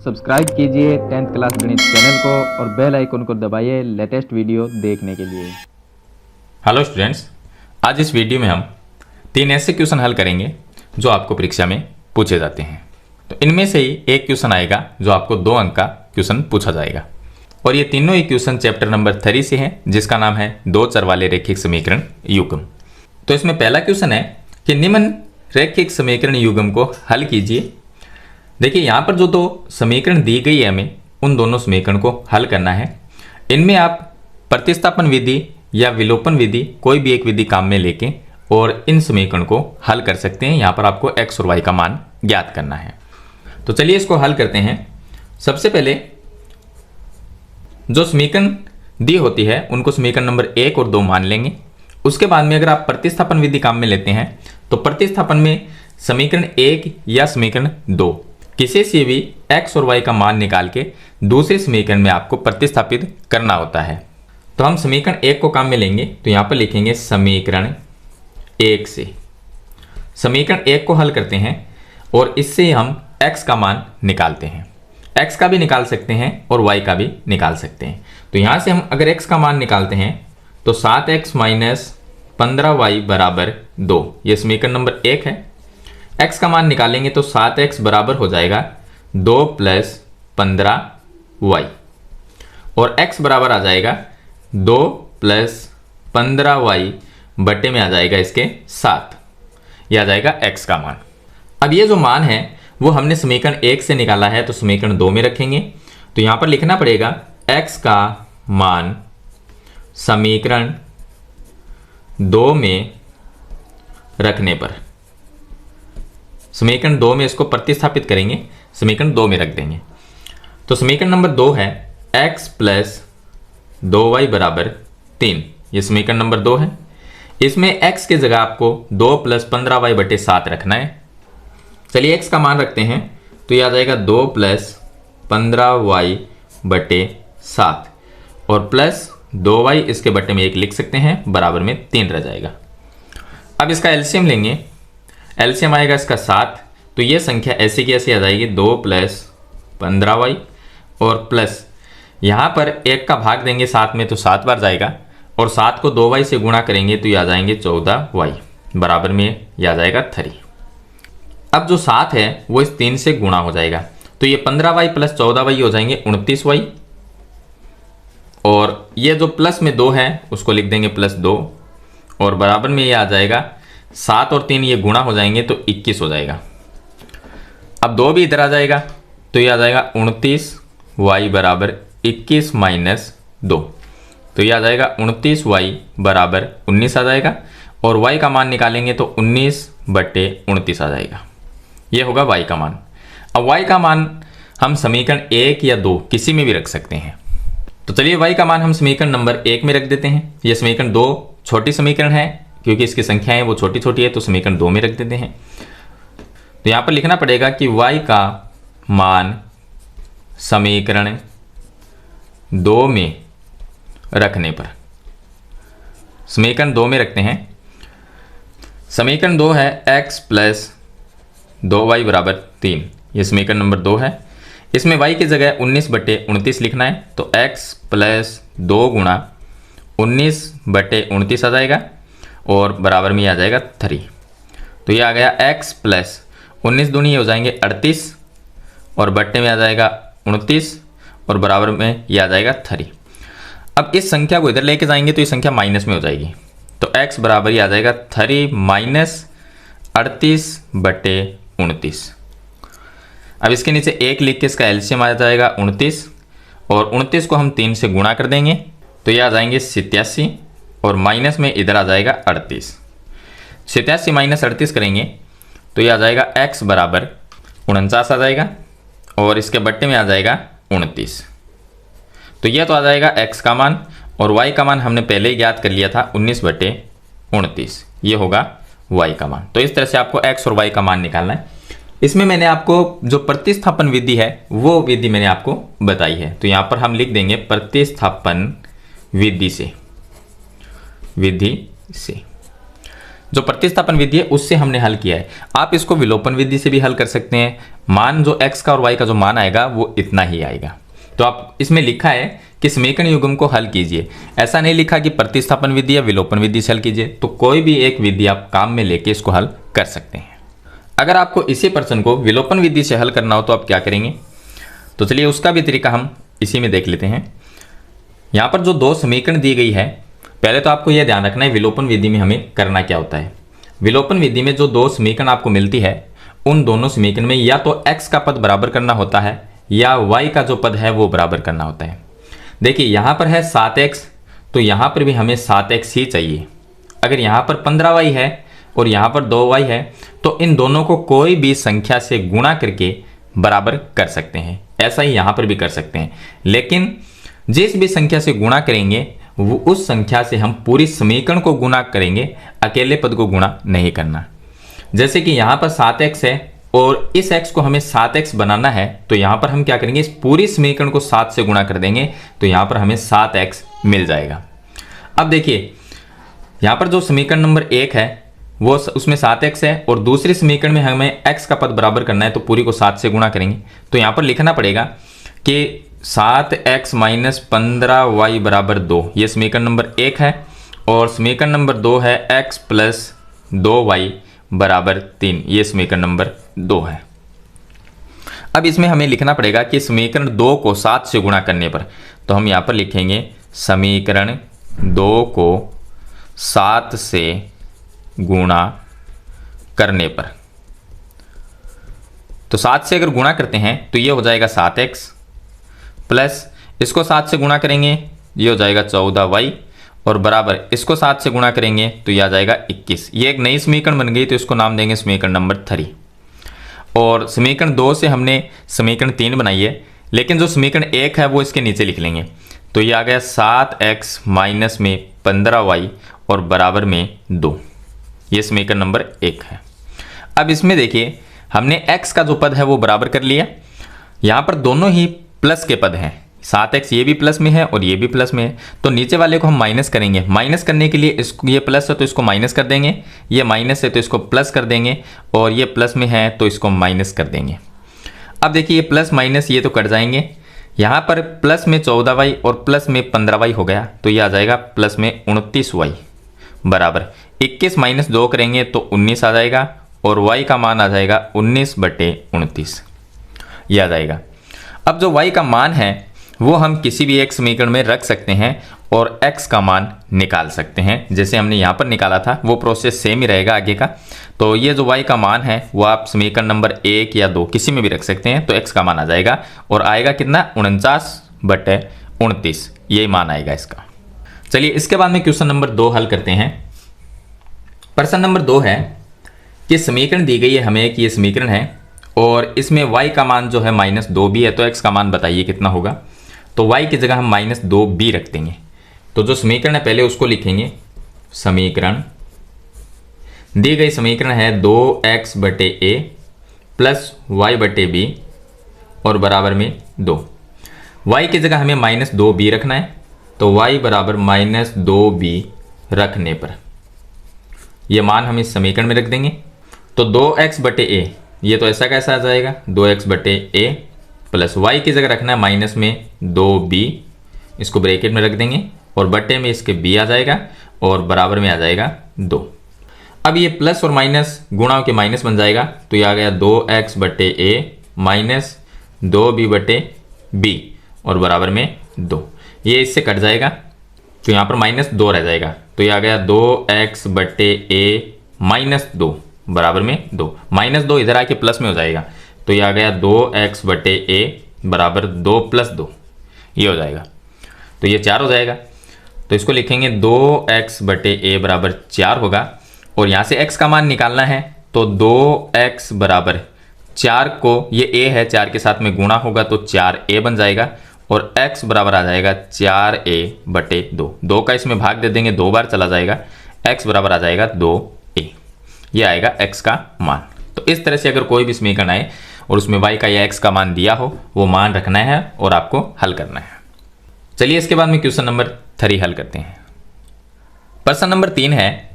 Subscribe कीजिए 10th class गणित channel को और बेल आइकन को दबाइए लेटेस्ट वीडियो देखने के लिए। हेलो स्टूडेंट्स, आज इस वीडियो में हम 3 ऐसे क्वेश्चन हल करेंगे जो आपको परीक्षा में पूछे जाते हैं। तो इनमें से ही एक क्वेश्चन आएगा जो आपको 2 अंक का क्वेश्चन पूछा जाएगा और ये तीनों ही क्वेश्चन चैप्टर नंबर 3 से है, जिसका नाम है 2 चर वाले रैखिक समीकरण युग्म। तो इसमें पहला क्वेश्चन है कि निम्न रैखिक समीकरण युग्म को हल कीजिए। देखिए यहाँ पर जो 2 समीकरण दी गई है, हमें उन दोनों समीकरण को हल करना है। इनमें आप प्रतिस्थापन विधि या विलोपन विधि कोई भी एक विधि काम में लेके और इन समीकरण को हल कर सकते हैं। यहाँ पर आपको x और y का मान ज्ञात करना है। तो चलिए इसको हल करते हैं। सबसे पहले जो समीकरण दी होती है उनको समीकरण नंबर 1 और 2 मान लेंगे। उसके बाद में अगर आप प्रतिस्थापन विधि काम में लेते हैं तो प्रतिस्थापन में समीकरण 1 या समीकरण 2 किसी से भी x और y का मान निकाल के दूसरे समीकरण में आपको प्रतिस्थापित करना होता है। तो हम समीकरण 1 को काम में लेंगे, तो यहां पर लिखेंगे समीकरण 1 से समीकरण 1 को हल करते हैं और इससे हम x का मान निकालते हैं। x का भी निकाल सकते हैं और y का भी निकाल सकते हैं। तो यहां से हम अगर x का मान निकालते हैं तो 7x माइनस 15y बराबर 2, ये समीकरण नंबर 1 है। x का मान निकालेंगे तो 7x बराबर हो जाएगा 2 प्लस 15y और x बराबर आ जाएगा 2 प्लस 15y बटे में आ जाएगा इसके 7, यह आ जाएगा x का मान। अब ये जो मान है वो हमने समीकरण 1 से निकाला है, तो समीकरण 2 में रखेंगे। तो यहां पर लिखना पड़ेगा x का मान समीकरण 2 में रखने पर, समीकरण 2 में इसको प्रतिस्थापित करेंगे, समीकरण 2 में रख देंगे। तो समीकरण नंबर 2 है x प्लस 2y बराबर 3, ये समीकरण नंबर 2 है। इसमें x की जगह आपको 2 प्लस 15y बटे 7 रखना है। चलिए x का मान रखते हैं, तो यह आ जाएगा 2 प्लस 15y बटे 7 और प्लस 2y इसके बटे में 1 लिख सकते हैं, बराबर में 3 रह जाएगा। अब इसका एलसीएम लेंगे, एलसीएम आएगा इसका 7, तो ये संख्या ऐसे की ऐसे आ जाएगी 2 प्लस 15y और प्लस यहाँ पर 1 का भाग देंगे 7 में तो 7 बार जाएगा और 7 को 2y से गुणा करेंगे तो ये आ जाएंगे 14y बराबर में ये आ जाएगा 3। अब जो 7 है वो इस 3 से गुणा हो जाएगा, तो ये 15y प्लस 14y हो जाएंगे 29y और ये जो प्लस में 2 है उसको लिख देंगे प्लस 2 और बराबर में ये आ जाएगा 7 और 3 ये गुणा हो जाएंगे तो 21 हो जाएगा। अब 2 भी इधर आ जाएगा तो ये आ जाएगा 29y बराबर 21 माइनस 2, तो ये आ जाएगा 29y बराबर 19 आ जाएगा और y का मान निकालेंगे तो 19 बटे 29 आ जाएगा, ये होगा y का मान। अब y का मान हम समीकरण 1 या 2 किसी में भी रख सकते हैं। तो चलिए y का मान हम समीकरण नंबर 1 में रख देते हैं। यह समीकरण 2 छोटी समीकरण है, क्योंकि इसकी संख्याएं वो छोटी छोटी है, तो समीकरण 2 में रख देते हैं। तो यहां पर लिखना पड़ेगा कि y का मान समीकरण 2 में रखने पर, समीकरण 2 में रखते हैं। समीकरण 2 है x प्लस 2y बराबर 3, ये समीकरण नंबर 2 है। इसमें y की जगह 19 बटे 29 लिखना है, तो x प्लस 2 गुणा 19 बटे 29 आ जाएगा और बराबर में आ जाएगा 3। तो ये आ गया x प्लस 19 दूनी ये हो जाएंगे 38 और बट्टे में आ जाएगा 29 और बराबर में ये आ जाएगा 3। अब इस संख्या को इधर लेके जाएंगे तो ये संख्या माइनस में हो जाएगी, तो x बराबर ये आ जाएगा 3 माइनस 38 बटे 29। अब इसके नीचे 1 लिख के इसका एलसीएम आ जाएगा 29 और 29 को हम 3 से गुणा कर देंगे तो ये आ जाएंगे 87 और माइनस में इधर आ जाएगा 38। 87 माइनस 38 करेंगे तो ये आ जाएगा x बराबर 49 आ जाएगा और इसके बट्टे में आ जाएगा 29। तो यह तो आ जाएगा x का मान और y का मान हमने पहले ही ज्ञात कर लिया था 19 बटे 29, ये होगा y का मान। तो इस तरह से आपको x और y का मान निकालना है। इसमें मैंने आपको जो प्रतिस्थापन विधि है वो विधि मैंने आपको बताई है, तो यहाँ पर हम लिख देंगे प्रतिस्थापन विधि से जो प्रतिस्थापन विधि है उससे हमने हल किया है। आप इसको विलोपन विधि से भी हल कर सकते हैं। मान जो x का और y का जो मान आएगा वो इतना ही आएगा। तो आप इसमें लिखा है कि समीकरण युग्म को हल कीजिए, ऐसा नहीं लिखा कि प्रतिस्थापन विधि या विलोपन विधि से हल कीजिए। तो कोई भी एक विधि आप काम में लेके इसको हल कर सकते हैं। अगर आपको इसी प्रश्न को विलोपन विधि से हल करना हो तो आप क्या करेंगे, तो चलिए उसका भी तरीका हम इसी में देख लेते हैं। यहाँ पर जो दो समीकरण दी गई है, पहले तो आपको यह ध्यान रखना है विलोपन विधि में हमें करना क्या होता है। विलोपन विधि में जो दो समीकरण आपको मिलती है, उन दोनों समीकरण में या तो x का पद बराबर करना होता है या y का जो पद है वो बराबर करना होता है। देखिए यहाँ पर है 7x, तो यहाँ पर भी हमें 7x ही चाहिए। अगर यहाँ पर 15y है और यहाँ पर 2y है, तो इन दोनों को कोई भी संख्या से गुणा करके बराबर कर सकते हैं। ऐसा ही यहाँ पर भी कर सकते हैं, लेकिन जिस भी संख्या से गुणा करेंगे वो उस संख्या से हम पूरी समीकरण को गुणा करेंगे, अकेले पद को गुणा नहीं करना। जैसे कि यहाँ पर 7x है और इस x को हमें 7x बनाना है, तो यहाँ पर हम क्या करेंगे, इस पूरी समीकरण को 7 से गुणा कर देंगे, तो यहाँ पर हमें 7x मिल जाएगा। अब देखिए यहाँ पर जो समीकरण नंबर 1 है वो उसमें 7x है और दूसरी समीकरण में हमें x का पद बराबर करना है, तो पूरी को 7 से गुणा करेंगे। तो यहाँ पर लिखना पड़ेगा कि 7x माइनस 15y बराबर 2, ये समीकरण नंबर 1 है। और समीकरण नंबर 2 है x प्लस 2y बराबर 3, ये समीकरण नंबर 2 है। अब इसमें हमें लिखना पड़ेगा कि समीकरण 2 को 7 से गुणा करने पर, तो हम यहाँ पर लिखेंगे समीकरण 2 को 7 से गुणा करने पर। तो 7 से अगर गुणा करते हैं तो ये हो जाएगा 7x प्लस इसको 7 से गुणा करेंगे, ये हो जाएगा 14y और बराबर इसको 7 से गुणा करेंगे तो ये आ जाएगा 21। ये एक नई समीकरण बन गई, तो इसको नाम देंगे समीकरण नंबर 3। और समीकरण 2 से हमने समीकरण 3 बनाई है, लेकिन जो समीकरण 1 है वो इसके नीचे लिख लेंगे। तो ये आ गया 7x माइनस में 15y और बराबर में 2, ये समीकरण नंबर 1 है। अब इसमें देखिए हमने x का जो पद है वो बराबर कर लिया। यहाँ पर दोनों ही प्लस के पद हैं, 7x ये भी प्लस में है और ये भी प्लस में है, तो नीचे वाले को हम माइनस करेंगे। माइनस करने के लिए इसको, ये प्लस है तो इसको माइनस कर देंगे, ये माइनस है तो इसको प्लस कर देंगे, और ये प्लस में है तो इसको माइनस कर देंगे। अब देखिए ये प्लस माइनस ये तो कट जाएंगे, यहाँ पर प्लस में 14y और प्लस में 15y हो गया, तो ये आ जाएगा प्लस में 29y बराबर 21 माइनस 2 करेंगे तो 19 आ जाएगा, और y का मान आ जाएगा 19/29, ये आ जाएगा। अब जो y का मान है वो हम किसी भी एक समीकरण में रख सकते हैं और x का मान निकाल सकते हैं। जैसे हमने यहाँ पर निकाला था वो प्रोसेस सेम ही रहेगा आगे का। तो ये जो y का मान है वो आप समीकरण नंबर 1 या 2 किसी में भी रख सकते हैं, तो x का मान आ जाएगा और आएगा कितना, 49/29, यही मान आएगा इसका। चलिए इसके बाद में क्वेश्चन नंबर 2 हल करते हैं। प्रश्न नंबर 2 है कि समीकरण दी गई है हमें कि ये समीकरण है और इसमें y का मान जो है -2b है, तो x का मान बताइए कितना होगा। तो y की जगह हम -2b रख देंगे। तो जो समीकरण है पहले उसको लिखेंगे, समीकरण दी गई समीकरण है 2x/a प्लस y/b और बराबर में 2। y की जगह हमें -2b रखना है, तो y बराबर -2b रखने पर ये मान हम इस समीकरण में रख देंगे। तो 2x/a ये तो ऐसा कैसा आ जाएगा, 2x/a प्लस y की जगह रखना है माइनस में 2b, इसको ब्रैकेट में रख देंगे और बट्टे में इसके b आ जाएगा और बराबर में आ जाएगा 2। अब ये प्लस और माइनस गुणा के माइनस बन जाएगा, तो ये आ गया 2x/a माइनस 2b/b और बराबर में 2। ये इससे कट जाएगा तो यहाँ पर -2 रह जाएगा, तो ये आ गया 2x/a माइनस 2 बराबर में 2। -2 इधर आके प्लस में हो जाएगा, तो ये आ गया 2x/a बराबर 2 + 2, ये हो जाएगा। तो ये 4 हो जाएगा, तो इसको लिखेंगे 2x/a बराबर 4 होगा। और यहाँ से x का मान निकालना है, तो 2x बराबर 4 को, ये a है 4 के साथ में गुणा होगा तो 4a बन जाएगा और x बराबर आ जाएगा 4a/2। 2 का इसमें भाग दे देंगे, 2 बार चला जाएगा, x बराबर आ जाएगा 2a, ये आएगा x का मान। तो इस तरह से अगर कोई भी समीकरण आए और उसमें y का या x का मान दिया हो, वो मान रखना है और आपको हल करना है। चलिए इसके बाद में क्वेश्चन नंबर 3 हल करते हैं। प्रश्न नंबर 3 है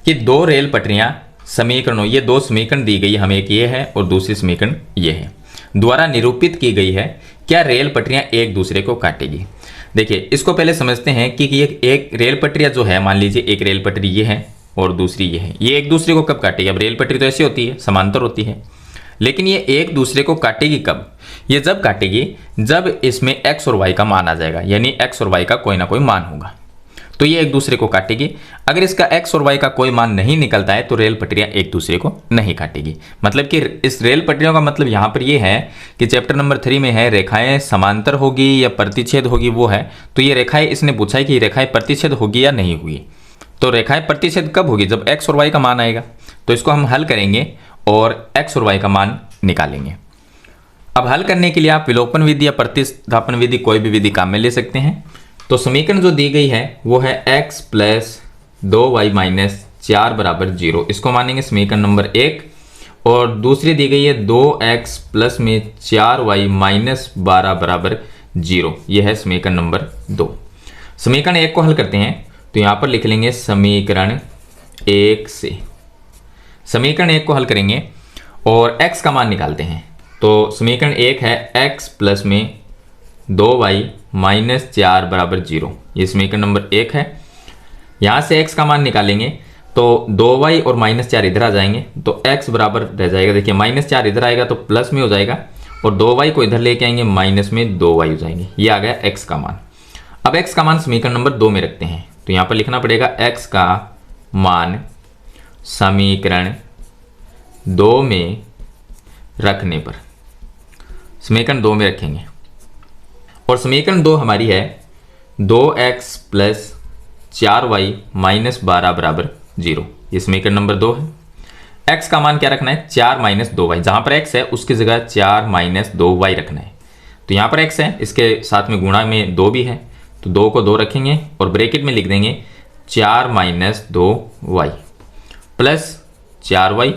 कि दो रेल पटरियां समीकरणों, ये दो समीकरण दी गई हमें, एक ये है और दूसरी समीकरण ये है, द्वारा निरूपित की गई है, क्या रेल पटरियां एक दूसरे को काटेगी। देखिए इसको पहले समझते हैं कि ये एक रेल पटरियां जो है, मान लीजिए एक रेल पटरी ये है और दूसरी ये है, ये एक दूसरे को कब काटेगी। अब रेल पटरी तो ऐसी होती है, समांतर होती है, लेकिन ये एक दूसरे को काटेगी कब, ये जब काटेगी जब इसमें x और y का मान आ जाएगा, यानी x और y का कोई ना कोई मान होगा, तो ये एक दूसरे को काटेगी। अगर इसका x और y का कोई मान नहीं निकलता है तो रेल पटरियां एक दूसरे को नहीं काटेगी। मतलब कि इस रेल पटरियों का मतलब यहाँ पर ये है कि चैप्टर नंबर 3 में है रेखाएं समांतर होगी या प्रतिच्छेद होगी, वो है, तो ये रेखाएं इसने पूछा है कि रेखाएं प्रतिच्छेद होगी या नहीं होगी। तो रेखाएं प्रतिच्छेद कब होगी, जब x और y का मान आएगा। तो इसको हम हल करेंगे और x और y का मान निकालेंगे। अब हल करने के लिए आप विलोपन विधि या प्रतिस्थापन विधि, कोई भी विधि काम में ले सकते हैं। तो समीकरण जो दी गई है वो है x प्लस 2y माइनस 4 बराबर 0, इसको मानेंगे समीकरण नंबर 1। और दूसरी दी गई है 2x प्लस में 4y माइनस 12 बराबर 0, यह है समीकरण नंबर 2। समीकरण 1 को हल करते हैं तो यहां पर लिख लेंगे समीकरण 1 से, समीकरण 1 को हल करेंगे और x का मान निकालते हैं। तो समीकरण 1 है x प्लस में 2y माइनस 4 बराबर 0, ये समीकरण नंबर 1 है। यहाँ से x का मान निकालेंगे तो 2y और माइनस 4 इधर आ जाएंगे तो x बराबर रह जाएगा। देखिए माइनस 4 इधर आएगा तो प्लस में हो जाएगा और 2y को इधर लेके आएंगे माइनस में 2y हो जाएंगे, ये आ गया x का मान। अब x का मान समीकरण नंबर 2 में रखते हैं तो यहाँ पर लिखना पड़ेगा x का मान समीकरण 2 में रखने पर, समीकरण 2 में रखेंगे और समीकरण 2 हमारी है 2x प्लस 4y माइनस 12 बराबर 0, ये समीकरण नंबर 2 है। x का मान क्या रखना है, 4 माइनस 2y, जहां पर x है उसकी जगह 4 माइनस 2y रखना है। तो यहां पर x है, इसके साथ में गुणा में 2 भी है, तो 2 को 2 रखेंगे और ब्रैकेट में लिख देंगे 4 माइनस 2y प्लस 4y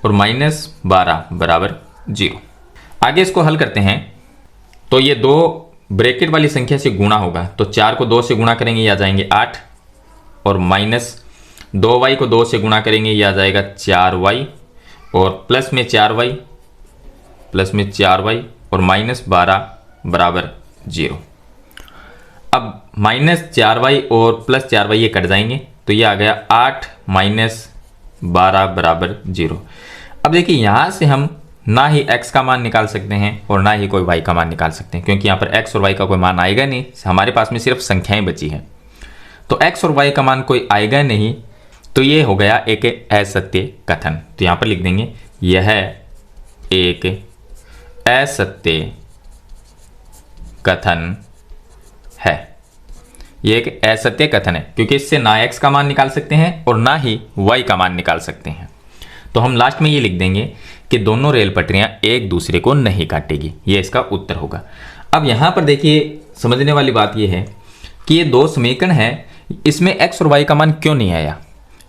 और माइनस 12 बराबर 0। आगे इसको हल करते हैं तो ये 2 ब्रैकेट वाली संख्या से गुणा होगा, तो 4 को 2 से गुणा करेंगे ये आ जाएंगे 8 और माइनस 2y को 2 से गुणा करेंगे ये आ जाएगा 4y और प्लस में 4y और माइनस 12 बराबर 0। अब माइनस 4y और प्लस 4y ये कट जाएंगे तो ये आ गया 8 माइनस 12 बराबर 0। अब देखिए यहाँ से हम ना ही x का मान निकाल सकते हैं और ना ही कोई y का मान निकाल सकते हैं, क्योंकि यहाँ पर x और y का कोई मान आएगा नहीं, हमारे पास में सिर्फ संख्याएं बची हैं। तो x और y का मान कोई आएगा नहीं, तो ये हो गया एक असत्य कथन। तो यहाँ पर लिख देंगे यह एक असत्य कथन है, ये एक असत्य कथन है क्योंकि इससे ना x का मान निकाल सकते हैं और ना ही y का मान निकाल सकते हैं। तो हम लास्ट में ये लिख देंगे कि दोनों रेल पटरियां एक दूसरे को नहीं काटेगी, ये इसका उत्तर होगा। अब यहाँ पर देखिए समझने वाली बात ये है कि ये 2 समीकरण है, इसमें x और y का मान क्यों नहीं आया।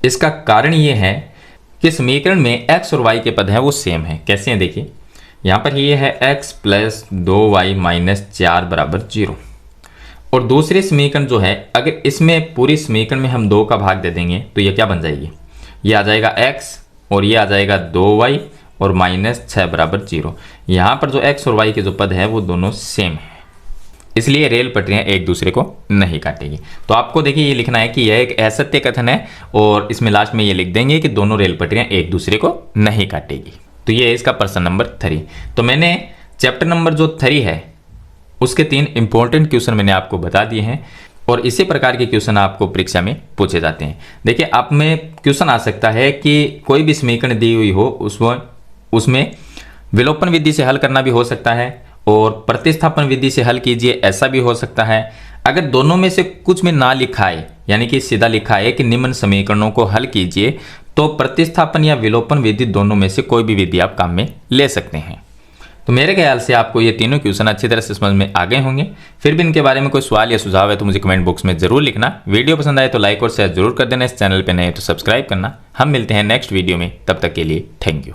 इसका कारण ये है कि समीकरण में x और y के पद हैं वो सेम है। कैसे हैं देखिए, यहाँ पर ये है x प्लस 2y माइनस 4 बराबर 0 और दूसरे समीकरण जो है अगर इसमें पूरी समीकरण में हम 2 का भाग दे देंगे तो ये क्या बन जाएगी, ये आ जाएगा x और ये आ जाएगा 2y और माइनस 6 बराबर 0। यहाँ पर जो x और y के जो पद है वो दोनों सेम है, इसलिए रेल पटरियां एक दूसरे को नहीं काटेगी। तो आपको देखिए ये लिखना है कि यह एक असत्य कथन है और इसमें लास्ट में ये लिख देंगे कि दोनों रेल पटरियां एक दूसरे को नहीं काटेगी। तो ये है इसका प्रश्न नंबर 3। तो मैंने चैप्टर नंबर जो 3 है उसके 3 इंपॉर्टेंट क्वेश्चन मैंने आपको बता दिए हैं और इसी प्रकार के क्वेश्चन आपको परीक्षा में पूछे जाते हैं। देखिए आप में क्वेश्चन आ सकता है कि कोई भी समीकरण दी हुई हो उसमें विलोपन विधि से हल करना भी हो सकता है और प्रतिस्थापन विधि से हल कीजिए, ऐसा भी हो सकता है। अगर दोनों में से कुछ में ना लिखा है, यानी कि सीधा लिखा है कि निम्न समीकरणों को हल कीजिए, तो प्रतिस्थापन या विलोपन विधि दोनों में से कोई भी विधि आप काम में ले सकते हैं। तो मेरे ख्याल से आपको ये तीनों क्वेश्चन अच्छी तरह से समझ में आ गए होंगे। फिर भी इनके बारे में कोई सवाल या सुझाव है तो मुझे कमेंट बॉक्स में जरूर लिखना। वीडियो पसंद आए तो लाइक और शेयर जरूर कर देना। इस चैनल पर नए तो सब्सक्राइब करना। हम मिलते हैं नेक्स्ट वीडियो में, तब तक के लिए थैंक यू।